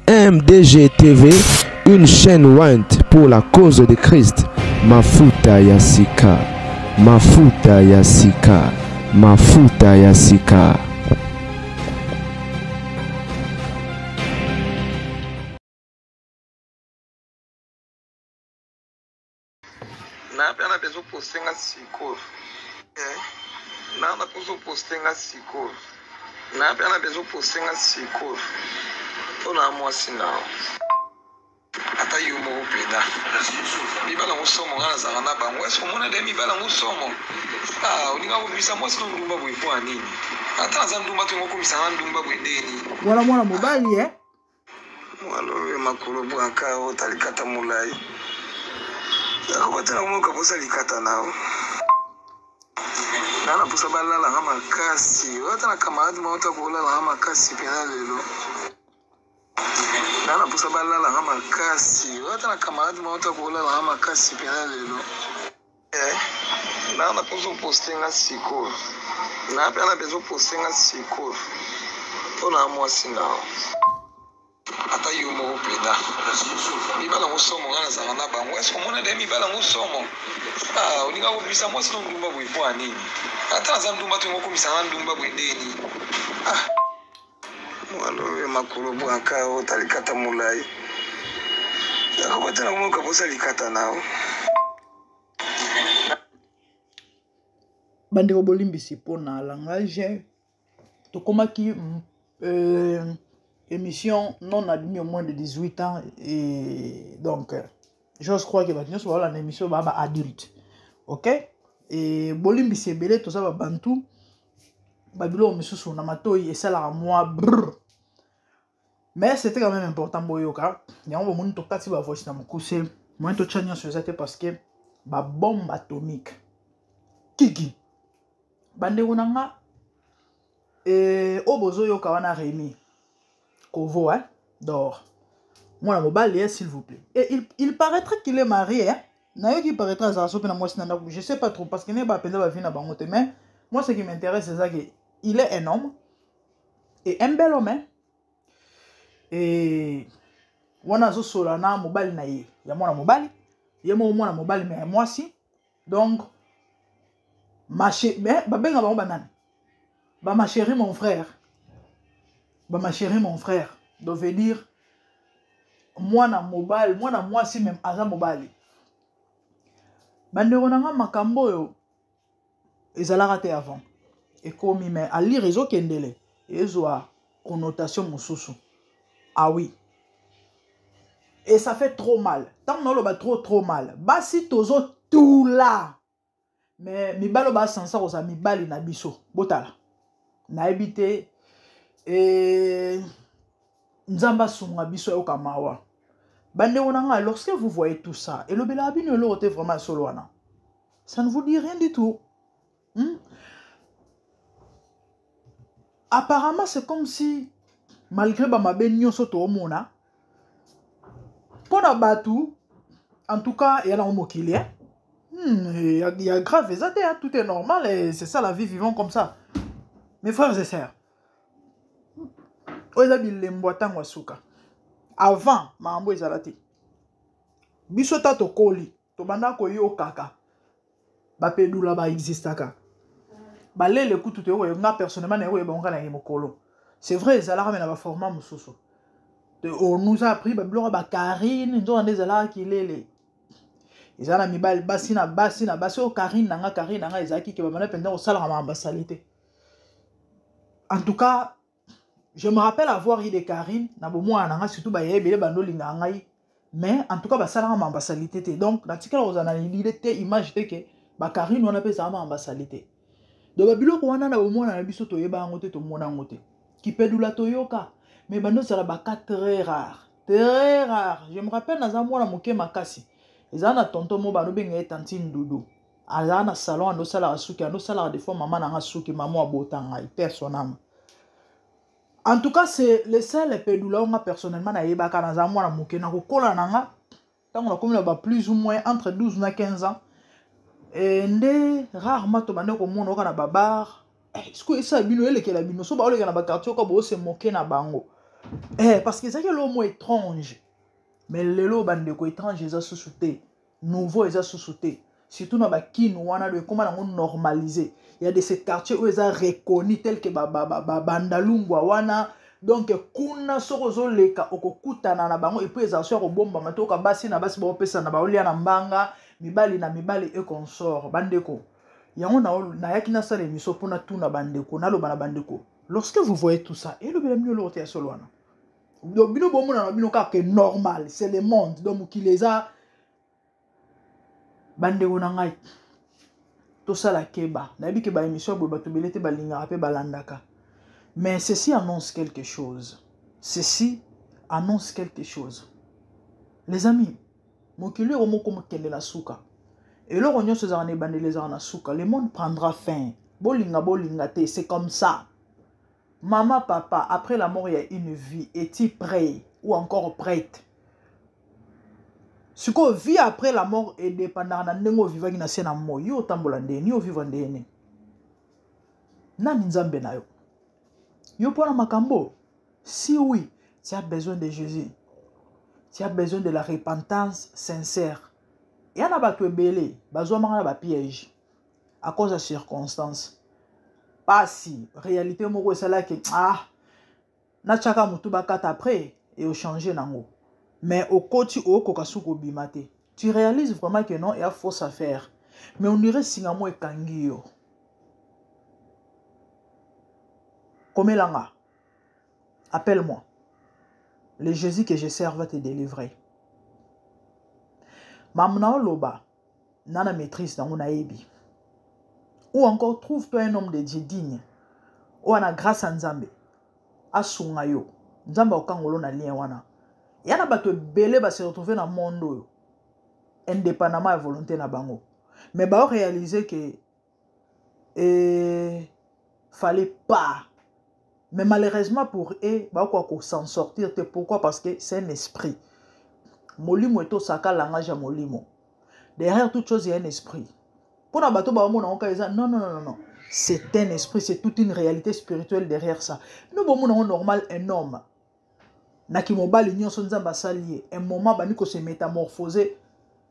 MDG TV, une chaîne Went pour la cause de Christ. Mafuta ya sika, mafuta ya sika, mafuta ya sika. Na pena bezo postenga siko. Na pozo postenga siko. Na pena bezo postenga siko. Ona mwasi nao. Ata yumo upenda. Mibala musomo ngana za ngana bango. Weso mwana de mibala musomo. Uninga kubisa mwasi no ndumba bwe kwa nini? Ata za ndumba tu ngoko bisa ndumba bwe deni. Mwana mobali Mwalo makolo bwanka o talikata mulai. Akwatana umuka posa likata nao. Nana posa balala ngama kasi. Watana kamaradi mawata kulala ngama kasi pena lelo. Nana posa balala ngama kasi. Watana kamaradi mawata kulala ngama kasi pena lelo. Nana posa postenga siko. Na pena bezo postenga siko. Ona mwasi nao. Ata yumo upenda. Mibala musomo ngana za ngana bango. Weso mwana de mibala musomo. Uninga kubisa mwasi no ndumba bwe kwa nini? Ata za ndumba tu ngoko bisa ndumba bwe deni. Mwalo makolo bwanka o talikata mulai. Akwatana umuka posa likata nao. Bandeko bolimbisi pona langage. Tokomaki émission non admis au moins de 18 ans et donc je crois que maintenant sur la émission va adulte. OK? Et bolimbi c'est belé tout ça va bantu. Babilo monsieur sur namatoi et ça la moi mais c'était quand même important boyoka. Ya on va monter tokati ba voice na mukuse. Moi to chanya sur ça parce que ba bombe atomique. Kiki. Bande onanga obozo yoka wana Rémi. Kovo, hein, d'or. Moi, la mobile, s'il vous plaît. Et il paraîtrait qu'il est marié, hein. Nayo qui paraîtrait à ça, je sais pas trop, parce qu'il n'est pas appelé à venir à Bangote, mais moi, ce qui m'intéresse, c'est ça qu'il est un homme, et un bel homme, hein. Et, on a zo na mobile na ye. Il y a moi la mobile, il y a moi la mobile, mais moi si. Donc, ma chérie, mais, ma chérie, mon frère. Bah ma chérie mon frère doit venir moi na mobile moi si même aza mobile bande onanga makambo yo ezala raté avant et comme mais à lire réseau kendele ezwa connotation mususu ah oui et ça fait trop mal tant non ba trop mal basi tozo tout là mais mibalo ba sansa ko sa mibali na biso botala na ebité et Nzamba Sunga biso yo kamawa. Bande onanga, lorsque vous voyez tout ça, et le belabine le rote vraiment soloana. Ça ne vous dit rien du tout. Apparemment, c'est comme si, malgré ma benyo soto omona, pour la batu, en tout cas, il y a un mot qu'il y a. Il y a grave, tout est normal, et c'est ça la vie vivant comme ça. Mes frères et sœurs. Avant, mambo ezalati. Biso tato koli, to banda ko yo kaka. Ba pedula ba existaka. Ba lele kutu te yo nga personnellement na yo ba ngana ye mokolo. C'est vrai ezala na ba format mususu. On nous a appris ba blora ba Karine, ndo andezala ki lele. Ezala mibal basi na o Karine nanga ezaki ke ba mana penda o sala ma ambasalite. En tout cas, je me rappelle avoir eu des Karine, surtout mais en tout cas, ça a une ambassadité. Donc, dans ce cas, on a une image que Karine, on appelle ça une ambassadité. Donc, Babylone, on a au moins un biso to yeba ngote to mona ngote. Qui peut nous la toyoka. Mais bando ça la baka très rare. Très rare. Je me rappelle dans un mois la moké makasi. eza na tonton mo bano benga tantine Doudou aza na salon ando sala suki ando sala des fois maman na suki maman abotanga personnellement. En tout cas c'est le seul pédoula on personnellement na yebaka na za mwana moke na kokola nanga tant on a comme plus ou moins entre 12 na 15 ans et ndé rarement to bande ko mona na babar est-ce que ça bino elekela bino so ba oleka na ba quartier ko bo se moquer na bango parce que ça que le mot étrange mais lelo bande ko étrange eza sous-souté nouveau eza sous-souté surtout na ba kinu wana de comment on normaliser il y a de ces quartiers où ils ont reconnu tel que bandalungwa wana donc kuna soko leka okokutana na bango et puis ils assurent bomba matoka basi na basi ba pesa na ba olia na mbanga mibali na mibali et consort bandeko yango na yaki na sala émission pona tuna bandeko na loba na bandeko lorsque vous voyez tout ça et le mieux l'autre ya solo wana donc bino bomo na bino ka que normal c'est le monde donc qui les a bandeko na ngai tout ça la keba na bi ke ba émission bo bato belete balinga pe balandaka mais ceci annonce quelque chose les amis mokili omo comme kende na suka et le rognon se zane bande les na suka le monde prendra fin bolinga te c'est comme ça maman papa après la mort il y a une vie est-il prêt ou encore prête ce qu'on vit après la mort est dépendant de ndengo vivaki na sena mo yo tambola ndeni yo vivre ndeni nani nzambe na yo yo pona makambo si oui tu as besoin de Jésus tu as besoin de la repentance sincère et yana ba twebele bazwa manga ba piège à cause de circonstances pas si réalité moko sala que na chaka mutu bakata après et au changer nango. Mais au côté au kokasuko bimate tu réalises vraiment que non il y a fausse affaire mais on dirait singamo et kangio comme langa appelle-moi le Jésus que je sers va te délivrer mamna loba nana maîtrise dans mon aebi ou encore trouve-toi un homme de Dieu digne ou ana grâce à Nzambe asunga yo Nzambe okangolo na lien wana yana bato belé ba se retrouver dans monde indépendamment de volonté na bango mais ba réaliser que fallait pas mais malheureusement pour eux ba quoi s'en sortir pourquoi parce que c'est un esprit molimo eto saka langage molimo derrière toute chose il y a un esprit pour na bato ba mona okaisa non c'est un esprit c'est toute une réalité spirituelle derrière ça nous bon mona normal un homme naki mobali nyonso nzamba salié un moment bani ko se métamorphoser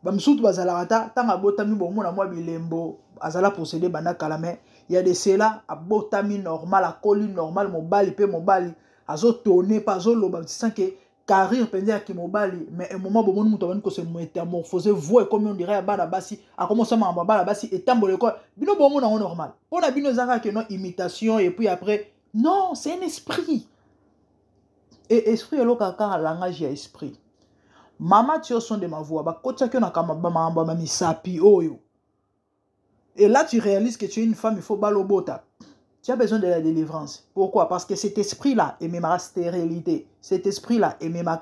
bamsutu bazalata tanga botami bomona mwa bilembo azala procéder bana kalame il y a de cela abotami normal akoli normal mobali pe mobali azo tourner pas zo loba sans que carrière pendia ki mobali mais un moment bomoni muto bani ko se métamorphoser voix comme on dirait bana basi a commencer ma bana basi et tambole ko bino bomona normal pona bino zaka que non imitation et puis après non c'est un esprit. Et esprit est le kaka langage ya esprit. Mama tio son de ma voix ba kotia que na kama ba mi sapi oyo. Et là tu réalises que tu es une femme il faut balobota. Tu as besoin de la délivrance. Pourquoi? Parce que cet esprit là est même stérilité. Cet esprit là est même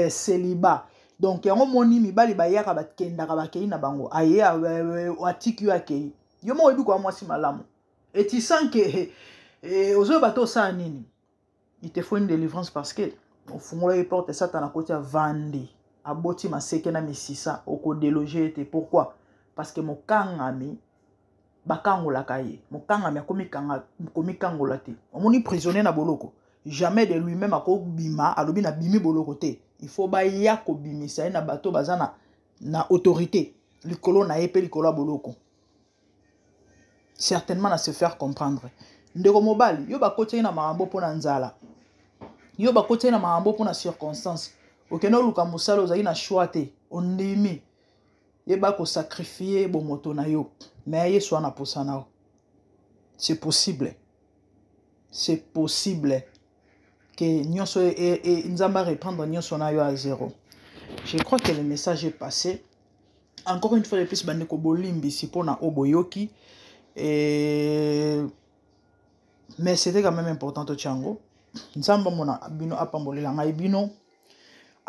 célibat. Donc yango moni mi bali ba yaka ba kenda ba kei na bango. Aye atiki akei. Yo mo ebi kwa mwasi malamu. Et tu sens que ozo bato sa nini. Il te faut une délivrance parce que au fond là il porte ça à côté à vandi à boti ma sekena misisa oko déloger te pourquoi parce que mon kangami bakangola kaye mon kangami komi kangola te omoni prisonnier na boloko jamais de lui-même ako bima alobi na bimi boloko te il faut ba ya ko bimisa na bato bazana na autorité likolo na epeli likolo boloko certainement à se faire comprendre ndeko mobali yo ba kote na marambo pona nzala yo ba kote na marambo pona circonstance okeno luka musalo za ina choite ondimi ye ba ko sacrifier bo moto na yo mais yesu ana posana c'est possible que nyonso et nzamba reprendre nyonso na yo à zéro. Je crois que le message est passé. Encore une fois de plus bandeko bolimbi si pona oboyoki mais c'était quand même important to chango nzamba mona bino apambolela ngai bino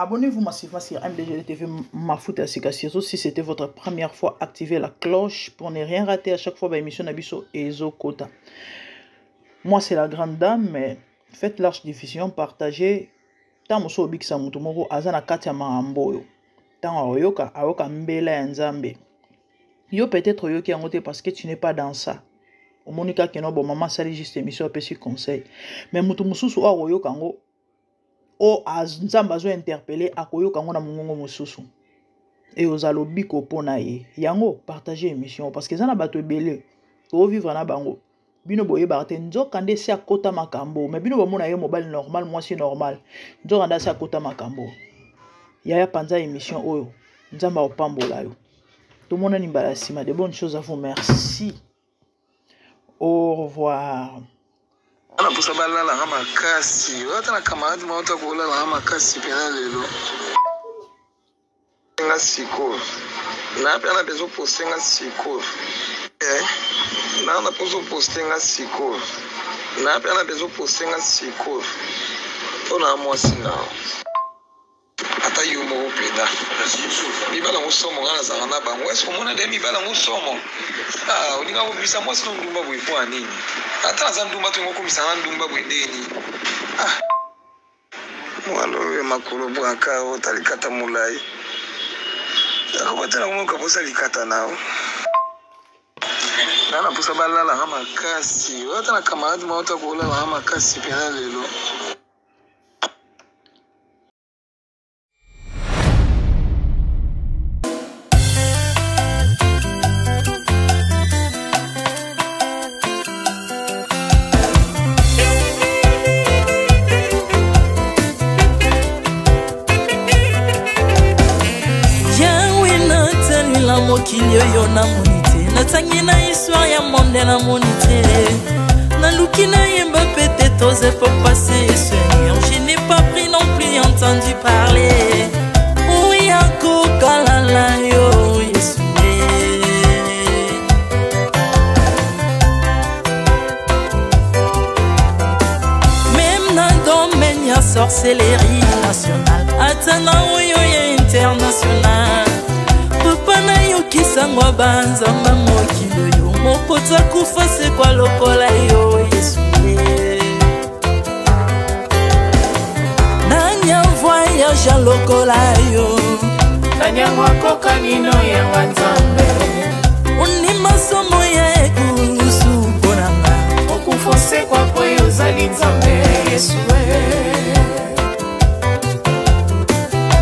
Abonnez-vous massivement sur MDG TV Mafuta ya Sika. Surtout si c'était votre première fois, activez la cloche pour ne rien rater à chaque fois l'émission Nabiso et Zokota. Moi c'est la grande dame, mais faites large diffusion, partagez. Tant moso obikisa mutu moko azana kati ya makambo yo. Tant ayoka mbela ya Nzambe. Yo peut-être yoki yango te parce que tu n'es pas dans ça. Au monika keno bon maman sali juste émission apesi conseil. Mais mutu mususu ayoka yango o Nzambe azo interpeller akoyoka yango na mongongo mususu. Et ozalo biko pona ye. Yango partager émission parce que zana bato ebele. To vivre na bango. Bino boye barte nzokande si akota makambo mais bino bomona ye mobile normal moi c'est normal nzokanda si akota makambo yaya panza émission oyo Nzamba opambola yo tout le monde ni balasima de bonnes choses à vous, merci, au revoir. Ana pusa balala la makasi wata na camarade mauta kola la makasi pena lelo nga siko na pena bezo poster nga siko na pozo poster nga siko na pena bezo poster nga siko ona mwasi na ata yumo opeda mibala ngosomo ngana za na bango est-ce qu'on a des mibala ngosomo uninga ubisa mwasi no ndumba bwepo anini ata za ndumba to ngokomisa ndumba bwendeni mwalo we makolo bwaka otalikata mulai akobata na ngoka posa likata nao nana posa balala nga makasi wata na camarade mauta kola nga makasi pena lelo. Mokilio yo na monite natangi na histoire ya monde na monite na lukina yemba peut-être osé pour passer Seigneur je n'ai pas pris non plus entendu parler oui ako kalala yo Yesu même dans le domaine ya sorcellerie nationale atana yo international Pana yo kisangwa banzamba mokilo yo mokota kufa se kwa lokola yo Yesu Nanya voyage lokola yo Nanya wakoka nino ya Nzambe Uni masomo ya ekusu ponanga Okufa se kwa po yo zali Nzambe Yesu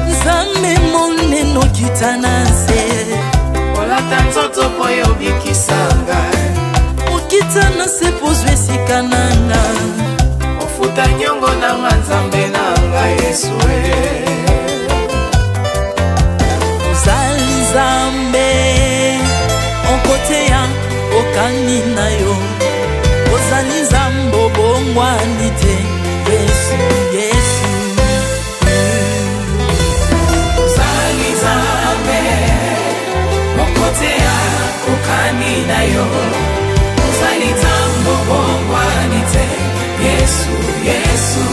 Nzambe moneno kitanase Tanzoto poyo bikisanga Ukitana se pozwe sikananga Ofuta nyongo na Nzambe nanga Yesu Uzali Nzambe Onkote ya okani na yo Uzali Nzambe bongwani te Yesu Yesu Uzali Nzambe Mokotea ukani na yo Uzali Nzambe bongwani te Yesu Yesu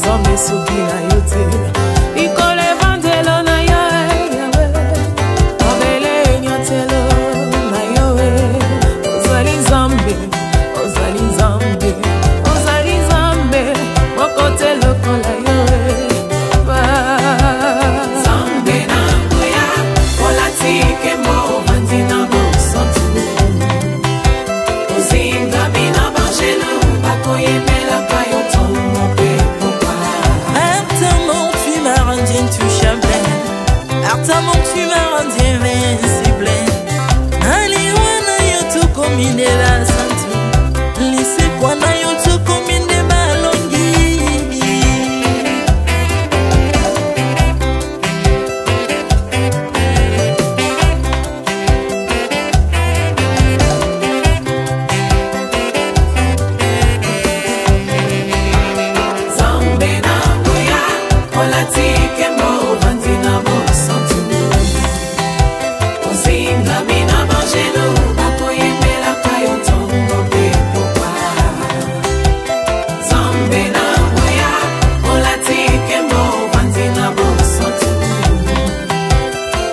nzambe soki na yo te ikole vandelo na yo mabele nyatelo na yo ozali nzambe ozali nzambe ozali nzambe mokote lokola yo nzambe na ngoya olatike mo vandina bosantu ozinga bina bangelo bakoyemela kayo tongo pe pourquoi Ardemment tu m'as rendu intouchable, ardemment tu m'as rendu invincible. Aliwana yo tu komine la santu, lise kwana yo tu komine balongi. nzambe na ngoya olatike mo vandina bosantu ozinga bina bangelo bakoyemela kayo tongo pe pourquoi nzambe na ngoya olatike mo vandina bosantu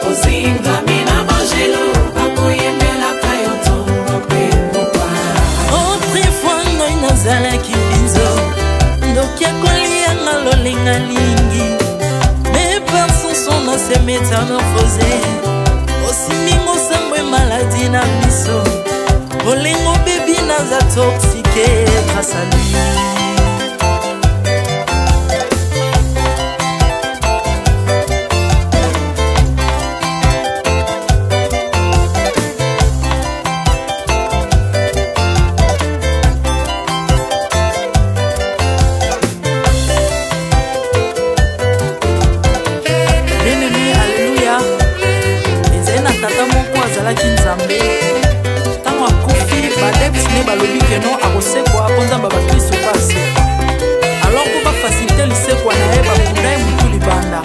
ozinga bina bangelo bakoyemela kayo tongo pe pourquoi Autrefois ngai nazalaki bizo ndoki akolianga lolinga lingi, mais par son son na se métamorphosé osimingo sambwe maladi na biso bolingo bebi naza toxique grâce à lui. Bien-aimé, alléluia. ezali na tata moko azalaki nzambe ntango akufi badeptine balobi keno akosekwa mpo nzambe bakristo mpo asekwa alors mpo bafasilite lisekwa na ye bakunda ye motu libanda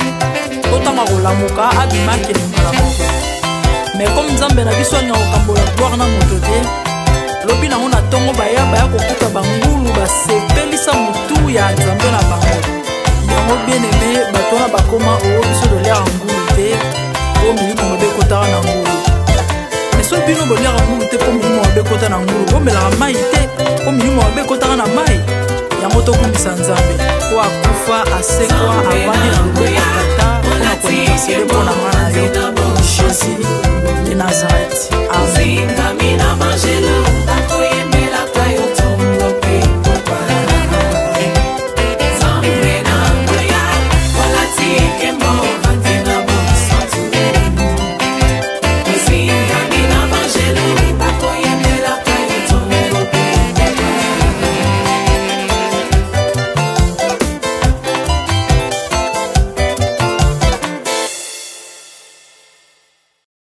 mpo ntango akolamuka abimaki na mbala moko me komi nzambe na biso alinga kokambola gloire na moto te lobi nango na ntongo baya kokuta bangulu basepelisa motu ya nzambe na bango yango bien-aimé bato wana bakoma oyo biso dolera ngulu te po milimo mabe ekotaka na ngulu me so bino bolera ngulu te po milimo mabe ekota na ngulu bomelaka mai te po milimo mabe ekotaka na mai yango tokumisa nzambe po akufa asekwa avandi na loboko ya tata mpona kolinga sele mpo na nga na yo jésus